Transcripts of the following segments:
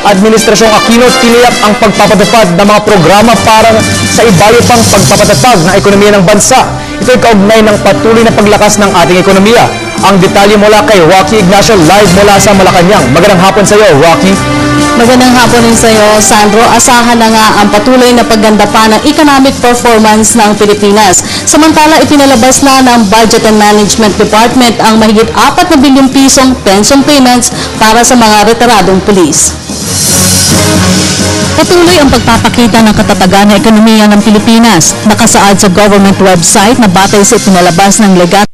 Administrasyong Aquino tiniyak ang pagpapatupad ng mga programa para sa ibayo pang pagpapatatag ng ekonomiya ng bansa. Ito'y kaugnay ng patuloy na paglakas ng ating ekonomiya. Ang detalye mula kay Rocky Ignacio live mula sa Malacanang. Magandang hapon sa iyo, Rocky. Magandang hapon din sa iyo, Sandro. Asahan na nga ang patuloy na pagganda pa ng economic performance ng Pilipinas. Samantala, ipinalabas na ng Budget and Management Department ang mahigit 4 na bilyong pisong pension payments para sa mga retiradong pulis. Patuloy ang pagpapakita ng katatagan ng ekonomiya ng Pilipinas. Nakasaad sa government website na batay sa ipinalabas ng Legat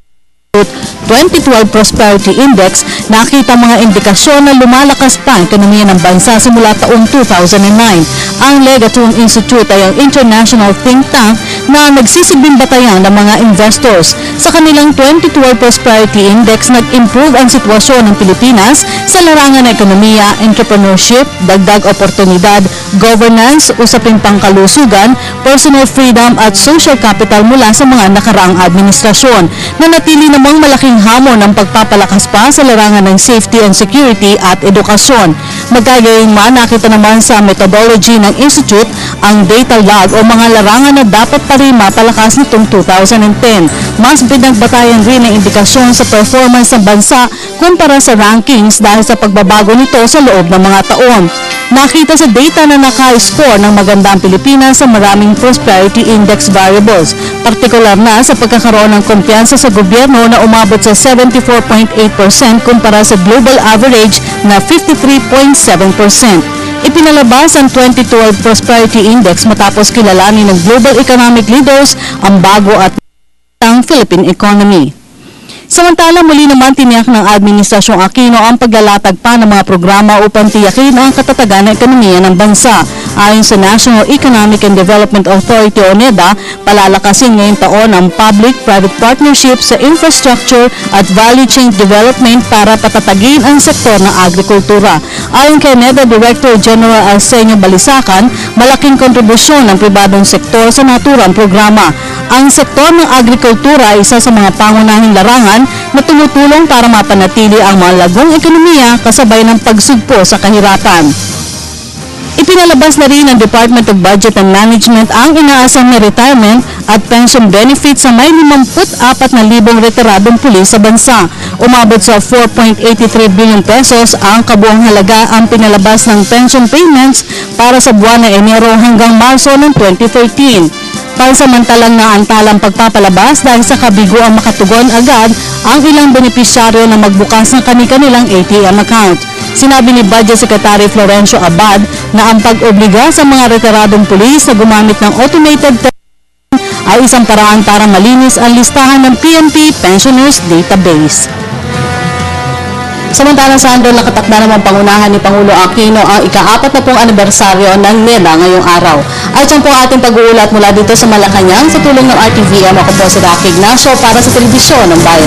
2012 Prosperity Index, nakita mga indikasyon na lumalakas pa ang ekonomiya ng bansa simula taong 2009. Ang Legatum Institute ay ang international think tank na nagsisilbing batayan ng mga investors. Sa kanilang 2012 Prosperity Index, nag-improve ang sitwasyon ng Pilipinas sa larangan ng ekonomiya, entrepreneurship, dagdag oportunidad, governance, usaping pangkalusugan, personal freedom at social capital mula sa mga nakaraang administrasyon. Nanatili namang malaking hamon ng pagpapalakas pa sa larangan ng safety and security at edukasyon. Magkagayunman, nakita naman sa methodology ng Institute ang data log o mga larangan na dapat pa rin mapalakas nitong 2010. Mas pinagbatayan rin ang indikasyon sa performance ng bansa kumpara sa rankings dahil sa pagbabago nito sa loob ng mga taon. Nakita sa data na naka-score ng magandang Pilipinas sa maraming prosperity index variables, partikular na sa pagkakaroon ng kumpiyansa sa gobyerno na umabot sa 74.8% kumpara sa global average na 53.7%. Ipinalabas ang 2012 Prosperity Index matapos kilalanin ng global economic leaders ang bago at ang Philippine economy. Samantala, muli naman tiniyak ng Administrasyong Aquino ang paglalatag pa ng mga programa upang tiyakin ang katatagan ng ekonomiya ng bansa. Ayon sa National Economic and Development Authority o NEDA, palalakasin ngayong taon ang public-private partnership sa infrastructure at value chain development para patatagin ang sektor ng agrikultura. Ayon kay NEDA Director General Arsenio Balisacan, malaking kontribusyon ng pribadong sektor sa naturang programa. Ang sektor ng agrikultura ay isa sa mga pangunahing larangan na tumutulong para mapanatili ang malagong ekonomiya kasabay ng pagsugpo sa kahirapan. Ipinalabas na rin ng Department of Budget and Management ang inaasam na retirement at pension benefits sa may 54,000 retiradong pulis sa bansa. Umabot sa 4.83 billion pesos ang kabuang halaga ang pinalabas ng pension payments para sa buwan ng Enero hanggang Marso ng 2013. Pansamantalang naantalang pagpapalabas dahil sa kabigo ang makatugon agad ang ilang benepisyaryo na magbukas ng kani-kanilang ATM account. Sinabi ni Budget Secretary Florencio Abad na ang pag-obliga sa mga retiradong pulis na gumamit ng automated ay isang paraan para malinis ang listahan ng PNP Pensioners Database. Samantalang, Sandro, nakatakda naman pangunahan ni Pangulo Aquino ang ika-4 na pong anibersaryo ng NEDA ngayong araw. At yan po ating pag-uulat mula dito sa Malacanang sa tulong ng RTVM. Ako po si Rocky Ignacio para sa Telebisyon ng Bayan.